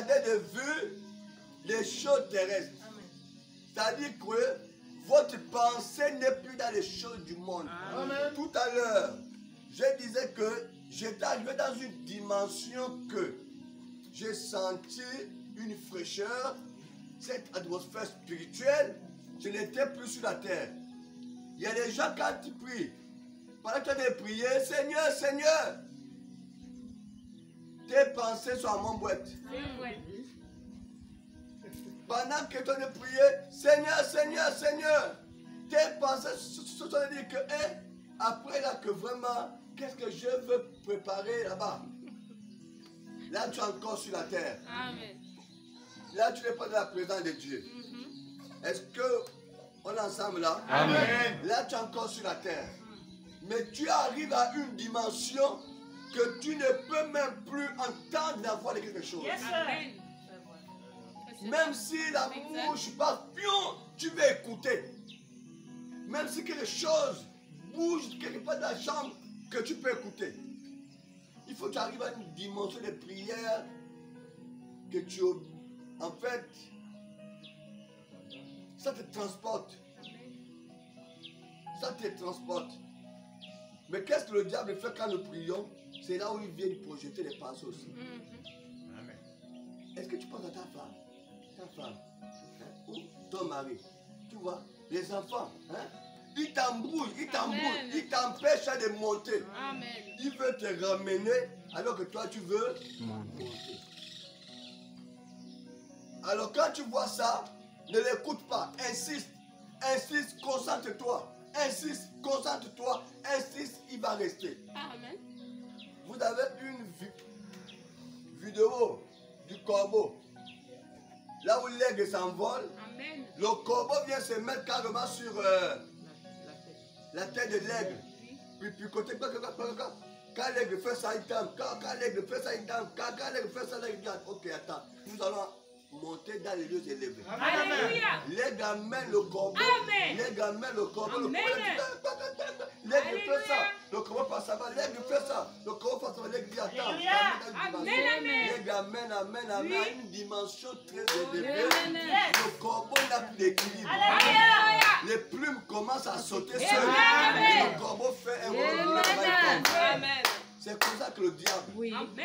perdez de vue les choses terrestres. C'est-à-dire que votre pensée n'est plus dans les choses du monde. Amen. Tout à l'heure, je disais que j'étais arrivé dans une dimension que j'ai senti une fraîcheur, cette atmosphère spirituelle, je n'étais plus sur la terre. Il y a des gens quand tu pries, pendant que tu as prié, Seigneur, Seigneur, tes pensées sont à mon boîte. Pendant que tu as prié, Seigneur, Seigneur, Seigneur, tes pensées se sont dit que, après là que vraiment, qu'est-ce que je veux préparer là-bas? Là, tu es encore sur la terre. Amen. Là, tu n'es pas dans la présence de Dieu. Est-ce qu'on est ensemble là? Amen. Là, tu es encore sur la terre. Mais tu arrives à une dimension que tu ne peux même plus entendre la voix de quelque chose. Yes, Amen. Même si la mouche passe, tu vas écouter. Même si quelque chose bouge quelque part dans la chambre, que tu peux écouter. Il faut que tu arrives à une dimension de prière que tu... En fait, ça te transporte. Ça te transporte. Mais qu'est-ce que le diable fait quand nous prions? C'est là où il vient projeter les pensées aussi. Amen. Est-ce que tu penses à ta femme? Ta femme, hein? Ou ton mari? Tu vois, les enfants, hein? Ils t'embrouillent, ils t'embrouillent, ils t'empêchent de monter. Amen. Ils veulent te ramener alors que toi tu veux monter. Alors quand tu vois ça, ne l'écoute pas, insiste, insiste, concentre-toi, insiste, concentre-toi, insiste, il va rester. Amen. Vous avez une vidéo du corbeau, là où l'aigle s'envole, le corbeau vient se mettre carrément sur la tête de l'aigle. Puis côté, quand l'aigle fait ça, il tombe. Quand l'aigle fait ça, il tombe. Quand l'aigle fait ça, il dit, ok, attends, nous allons monter dans les lieux élevés. L'aigle amène le corbeau. L'aigle amène le corbeau. L'aigle fait ça. Le corbeau passe avant. L'aigle fait ça. Le corbeau passe avant. L'aigle dit, attends. L'aigle amène une dimension très élevée. Le corbeau n'a plus d'équilibre. Les plumes commencent à sauter seules. Le corbeau fait un roulement. C'est comme ça que le diable,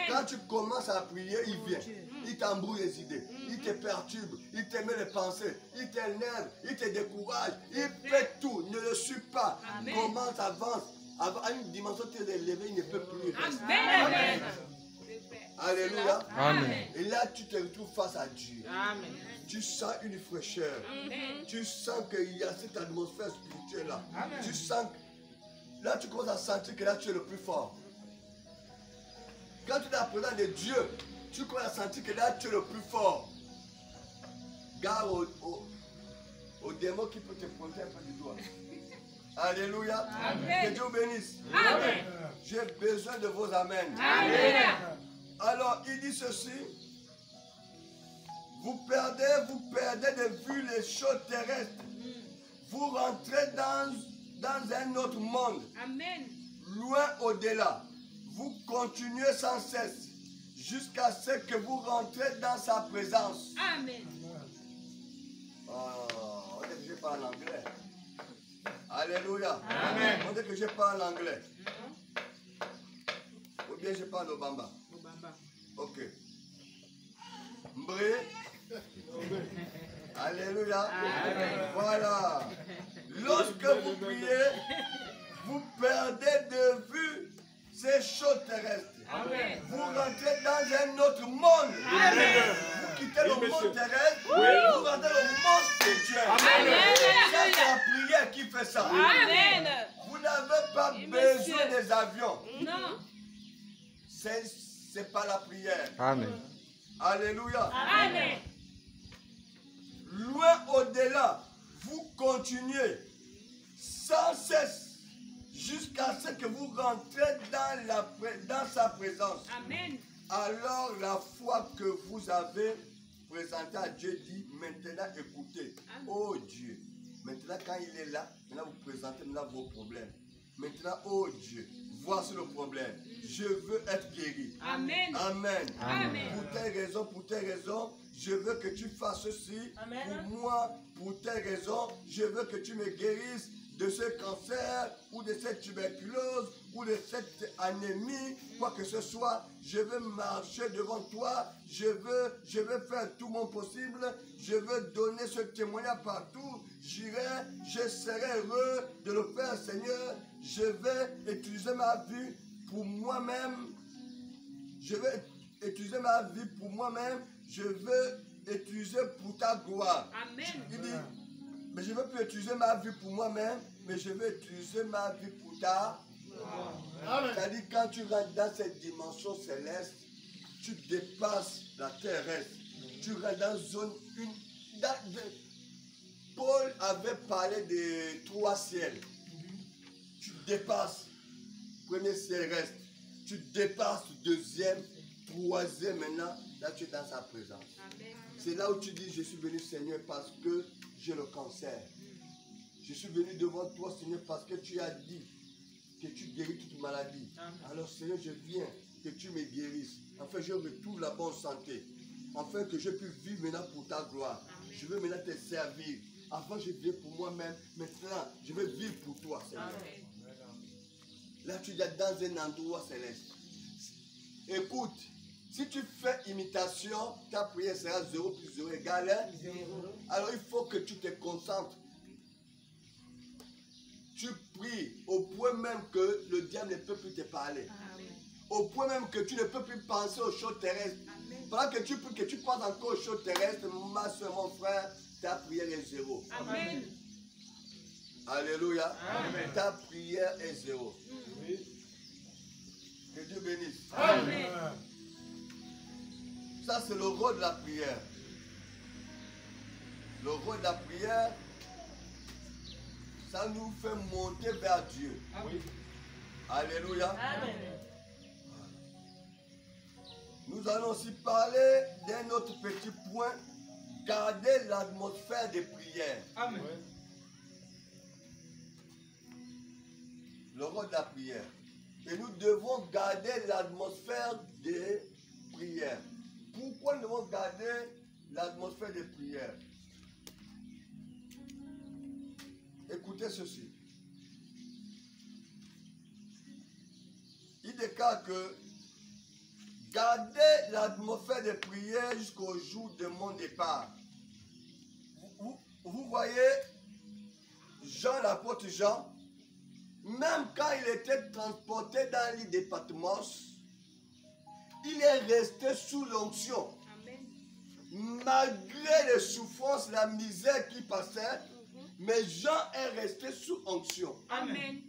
quand tu commences à prier, il vient. Il t'embrouille les idées. Il te perturbe. Il te met les pensées. Il t'énerve. Il te décourage. Il fait tout. Ne le suis pas. Commence, avance. À une dimension très élevée, il ne peut plus rester. Amen. Alléluia. Amen. Et là, tu te retrouves face à Dieu. Amen. Tu sens une fraîcheur. Amen. Tu sens qu'il y a cette atmosphère spirituelle là. Amen. Tu sens que là, tu commences à sentir que là, tu es le plus fort. Quand tu es dans la présence de Dieu, tu commences à sentir que là, tu es le plus fort. Garde au démon qui peut te pointer un peu du doigt. Alléluia. Amen. Que Dieu vous bénisse. Amen. J'ai besoin de vos amens. Amen. Alors, il dit ceci. Vous perdez de vue les choses terrestres. Vous rentrez dans un autre monde. Amen. Loin au-delà. Vous continuez sans cesse jusqu'à ce que vous rentrez dans sa présence. Amen. On dit que je parle anglais. Alléluia. Amen. On dit que je parle anglais. Ou bien je parle au bamba. Ok. Mbré. Alléluia. Amen. Voilà. Lorsque vous priez, vous perdez de vue ces choses terrestres. Amen. Vous rentrez dans un autre monde. Amen. Vous quittez le monde terrestre, vous rentrez dans le monde spirituel. C'est la prière qui fait ça. Amen. Vous n'avez pas besoin des avions. Non. C'est pas la prière. Amen. Alléluia. Amen. Loin au-delà, vous continuez sans cesse jusqu'à ce que vous rentrez dans sa présence. Amen. Alors la foi que vous avez présentée à Dieu dit, maintenant écoutez. Amen. Oh Dieu, maintenant quand il est là, maintenant vous présentez maintenant vos problèmes. Maintenant, oh Dieu, voici le problème. Je veux être guéri. Amen. Amen. Amen. Pour telle raison, je veux que tu fasses ceci. Amen. Pour moi, pour telle raison, je veux que tu me guérisses de ce cancer, ou de cette tuberculose, ou de cette anémie, quoi que ce soit. Je veux marcher devant toi. Je veux faire tout mon possible. Je veux donner ce témoignage partout. J'irai, je serai heureux de le faire, Seigneur. Je vais utiliser ma vie pour moi-même. Je vais utiliser ma vie pour moi-même. Je veux utiliser pour ta gloire. Amen. Il dit, mais je ne veux plus utiliser ma vie pour moi-même, mais je veux utiliser ma vie pour ta gloire. C'est-à-dire, quand tu rentres dans cette dimension céleste, tu dépasses la terrestre. Tu rentres dans une zone... Paul avait parlé de 3 ciels. Tu dépasses. Premier ciel reste. Tu dépasses deuxième, troisième maintenant. Là, tu es dans sa présence. C'est là où tu dis, je suis venu, Seigneur, parce que j'ai le cancer. Je suis venu devant toi, Seigneur, parce que tu as dit que tu guéris toute maladie. Alors, Seigneur, je viens que tu me guérisses. Enfin, je retrouve la bonne santé. Afin que je puisse vivre maintenant pour ta gloire. Je veux maintenant te servir. Avant, je vivais pour moi-même. Maintenant, je veux vivre pour toi, Seigneur. Là, tu es dans un endroit céleste. Écoute, si tu fais imitation, ta prière sera 0 plus 0 égale 0. Alors, il faut que tu te concentres. Tu pries au point même que le diable ne peut plus te parler. Au point même que tu ne peux plus penser aux choses terrestres. Pendant que tu pries, que tu penses encore aux choses terrestres, ma soeur, mon frère, ta prière est 0. Amen. Alléluia. Amen. Ta prière est 0. Que Dieu bénisse. Amen. Ça, c'est le rôle de la prière. Le rôle de la prière, ça nous fait monter vers Dieu. Amen. Alléluia. Amen. Nous allons aussi parler d'un autre petit point. Garder l'atmosphère de prière. Amen. Le rôle de la prière. Et nous devons garder l'atmosphère de prière. Pourquoi nous devons garder l'atmosphère de prière? Écoutez ceci. Il déclare que garder l'atmosphère de prière jusqu'au jour de mon départ. Vous voyez, Jean, l'apôtre Jean, même quand il était transporté dans l'île de Patmos, il est resté sous l'onction. Malgré les souffrances, la misère qui passait, mais Jean est resté sous onction. Amen.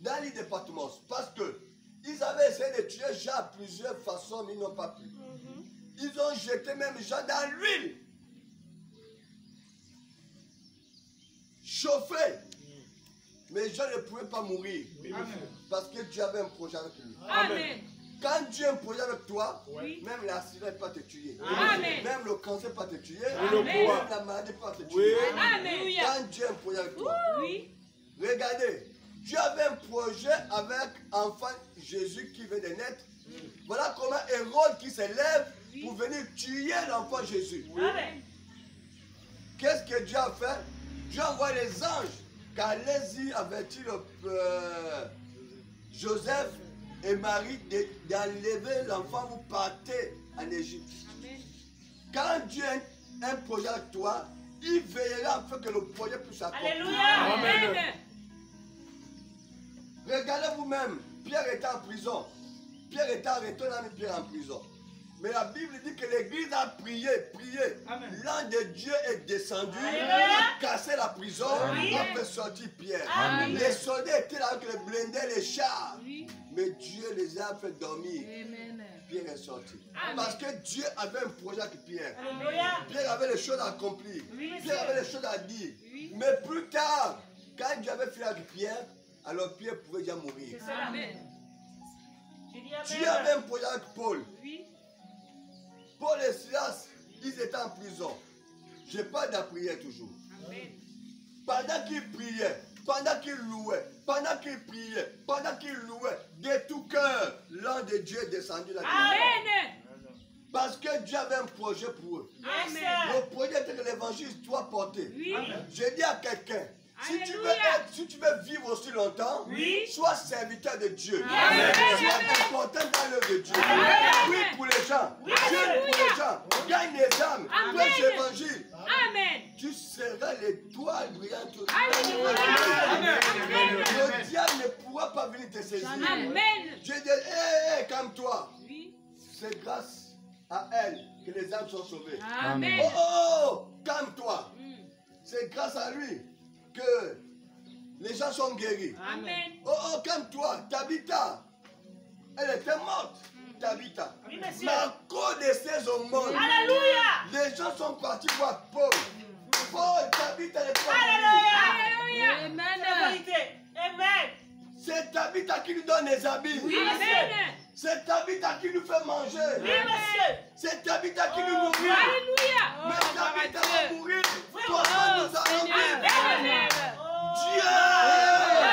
Dans l'île de Patmos, parce que ils avaient essayé de tuer Jean à plusieurs façons, mais ils n'ont pas pu. Ils ont jeté même Jean dans l'huile. Chauffé. Mais Jean ne pouvait pas mourir. Amen. Parce que Dieu avait un projet avec lui. Amen. Quand Dieu a un projet avec toi, Oui. même l'accident ne peut pas te tuer. Amen. Même le cancer ne peut pas te tuer. Amen. Même la maladie ne peut pas te tuer. Amen. Quand Dieu a un projet avec toi, Oui. regardez, Dieu avait un projet avec enfant Jésus qui vient de naître. Voilà comment Hérode qui s'élève pour venir tuer l'enfant Jésus. Amen. Qu'est-ce que Dieu a fait? Dieu envoie les anges. Car allez-y avertir Joseph et Marie d'enlever l'enfant, vous partez en Égypte. Quand Dieu a un projet avec toi, il veillera afin que le projet puisse accomplir. Alléluia. Amen. Regardez vous-même, Pierre était en prison. Pierre était arrêté, on a mis Pierre en prison. Mais la Bible dit que l'église a prié. L'ange de Dieu est descendu, a cassé la prison, a fait sortir Pierre. Amen. Les soldats étaient là avec les blindés, les chars. Mais Dieu les a fait dormir. Pierre est sorti. Parce que Dieu avait un projet avec Pierre. Pierre avait les choses à accomplir. Pierre avait les choses à dire. Mais plus tard, quand Dieu avait fini avec Pierre, alors Pierre pouvait déjà mourir. Amen. Dieu avait un projet avec Paul. Paul et Silas, ils étaient en prison. Je parle de la prière toujours. Pendant qu'ils priaient, pendant qu'il louait, pendant qu'il priait, pendant qu'il louait, de tout cœur, l'ange de Dieu est descendu là. Amen. Parce que Dieu avait un projet pour eux. Amen. Le projet était que l'évangile soit porté. Oui. Je dis à quelqu'un, si tu veux vivre aussi longtemps, Oui. sois serviteur de Dieu. Amen. Sois important dans l'œuvre de Dieu. Amen. Prie pour les gens. Oui. Dieu pour les gens. Gagne les âmes. Amen. Prêche l'évangile. Amen. Tu seras l'étoile brillante. Alléluia. Le diable ne pourra pas venir te saisir. Amen. Dieu dit, hé, calme-toi. Oui. C'est grâce à elle que les âmes sont sauvées. Amen. Oh, oh, oh, calme-toi. Mm. C'est grâce à lui que les gens sont guéris. Amen. Oh, oh, calme-toi. Tabitha, elle était morte. Tabitha. Oui, monsieur. Mais à cause de ces aumônes, Alléluia. les gens sont partis voir Paul. Paul, Tabitha n'est pas Alléluia. Alléluia. C'est la vérité. Amen. C'est Tabitha qui nous donne les habits. Oui, Amen. monsieur. C'est Tabitha qui nous fait manger. Oui, monsieur. C'est Tabitha qui nous nourrit. Alléluia. Mais Tabitha va mourir. Toi, Oh, nous allons vivre. Amen. Dieu!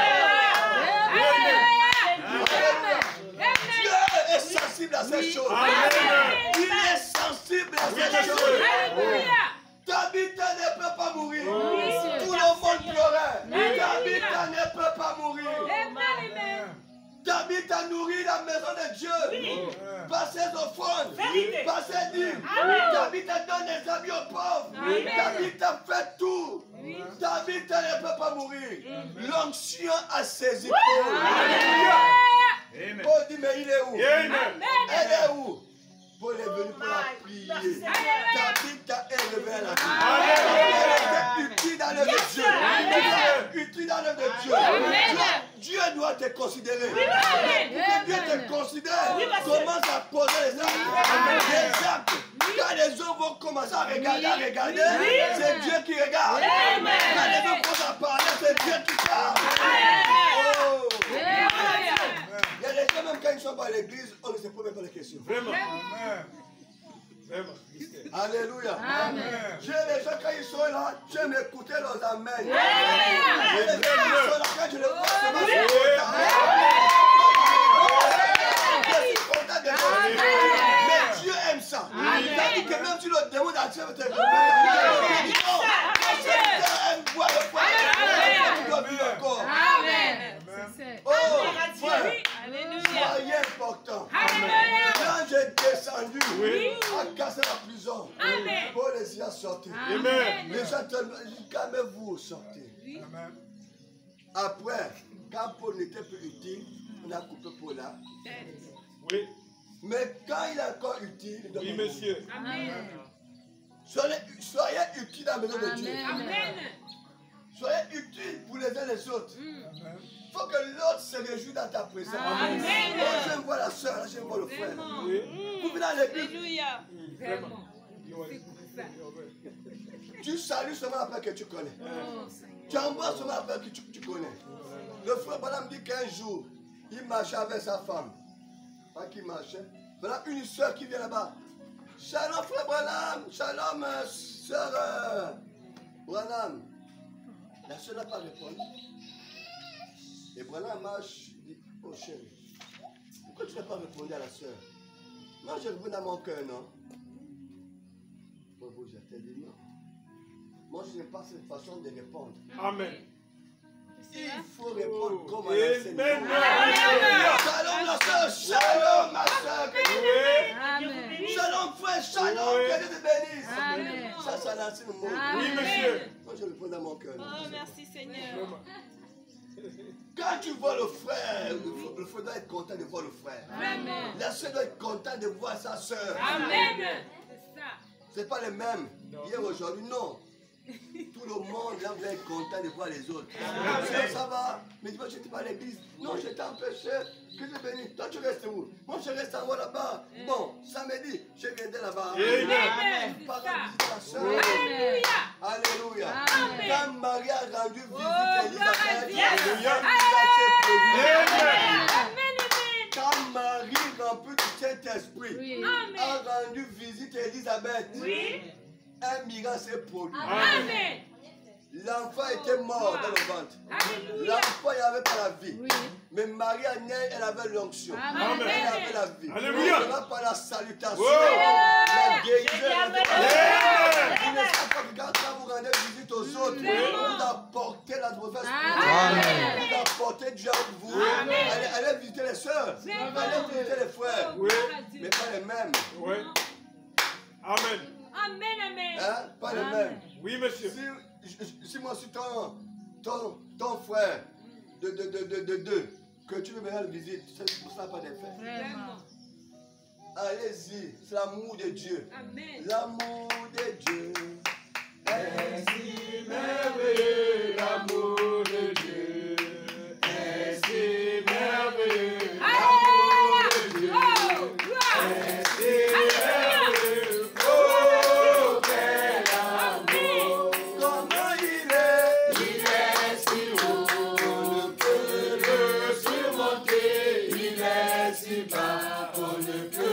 Dieu est sensible à ces choses. Il est sensible à ces choses. Alléluia. Tabitha ne peut pas mourir. Oui. Tout le monde pleurait. Alléluia. Tabitha ne peut pas mourir. Amen. Tabitha nourrit la maison de Dieu. Par ses offrandes. Vérité. Par ses dîmes. Amen. Tabitha donne des habits aux pauvres. Amen. Tabitha fait tout. Oui. Tabitha ne peut pas mourir. L'onction a saisi Paul. Alléluia. Paul dit, mais il est où? Amen. Elle est où? Paul est venu pour la prier. Tabitha est levée à la vie. Elle était utile dans l'œuvre de Dieu. Utile dans l'œuvre de Dieu. Dieu doit te considérer. Amen. Pour que Dieu te considère, commence à poser les actes. Les actes. Quand les hommes vont commencer à regarder, c'est Dieu qui regarde. Quand les hommes commencent à parler, c'est Dieu qui parle. Oh. Il y a des gens, même quand ils sont pas à l'église, on ne se pose même pas les questions. Vraiment. Alléluia. J'ai les gens, quand ils sont là, j'aime écouter leurs amens. J'ai les gens qui sont là, quand je les vois, c'est ma je suis content de eux. Mais Dieu aime ça. Il a dit que même si le démon accepte tes il dit non. Le Seigneur aime voir le feu. Il doit vivre encore. Oh, frère, soyez important. Quand j'ai descendu, à casser la prison, Paul les a sortis. Les gens calmez-vous, sortez. Après, quand Paul n'était plus utile, on a coupé Paul là. Oui. Mais quand il est encore utile, il doit Oui, monsieur. soyez utile dans la maison de Dieu. Amen. Soyez utile pour les uns les autres. Il faut que l'autre se réjouisse dans ta présence. Amen. Oh, j'aime voir la soeur, j'aime voir le frère. Vous venez à l'église, Alléluia. Vraiment. tu salues seulement la personne que tu connais. Tu embrasses seulement la personne que tu connais. Le frère Branham dit qu'un jour, il marchait avec sa femme. Pas qu'il marchait. Voilà une soeur qui vient là-bas. Shalom frère Branham, shalom soeur Branham. La soeur n'a pas répondu. Et Branham marche, il dit, oh chérie, pourquoi tu n'as pas répondu à la soeur? Moi je réponds dans mon cœur, non? Moi je t'ai dit non. Moi je n'ai pas cette façon de répondre. Amen. Il faut répondre comme à l'enseignant. Amen. Shalom la soeur, shalom ma soeur. Amen. Shalom frère, shalom, que Dieu te bénisse. Amen. Ça, c'est l'ancien mot. Oui, monsieur. Moi je réponds dans mon cœur. Oh, merci Seigneur. Quand tu vois le frère, le frère doit être content de voir le frère. Amen. La soeur doit être contente de voir sa soeur. Amen. C'est ça. Ce n'est pas le même. Hier, aujourd'hui, non. Tout le monde là, vous êtes content de voir les autres. Ça va. Mais dis-moi, je n'étais pas à l'église. Non, je t'ai empêché. Que Dieu bénisse. Toi, tu restes où? Moi, je reste en haut là-bas. Bon, samedi, je viendrai là-bas. Amen. Par visiter la soeur. Alléluia. Alléluia. Amen. Quand Marie a rendu visite Oh, Élisabeth, gloire à Dieu. Élisabeth Amen. Amen. quand Marie remplie du Saint-Esprit Oui. a rendu visite à Élisabeth, Oui. un miracle s'est produit. Amen. L'enfant était mort dans le ventre. Alléluia. L'enfant n'avait pas la vie. Oui. Mais Marie-Agnès, elle avait l'onction. Amen. Elle avait la vie. Alléluia. Seulement par la salutation, Wow. la guérison. Amen. Vous ne savez pas que quand vous rendez visite aux autres, vous apportez la mauvaise Amen. vous apportez Dieu avec vous. Amen. Allez visiter les sœurs. Allez visiter les frères. Oui. Mais pas les mêmes. Oui. Amen. Amen, amen. Hein? Pas les mêmes. Oui, monsieur. Si moi je suis ton frère de deux, que tu veux venir à la visite, ça n'a pas d'effet. Vraiment. Allez-y, c'est l'amour de Dieu. Amen. L'amour de Dieu. Ainsi merveilleux l'amour de Dieu. Ainsi merveilleux l'amour de Dieu. Oh, gloire. Ainsi merveilleux. Oh, quel amour. Comment il est? Il est si haut, on ne peut le surmonter. Il est si bas, on ne peut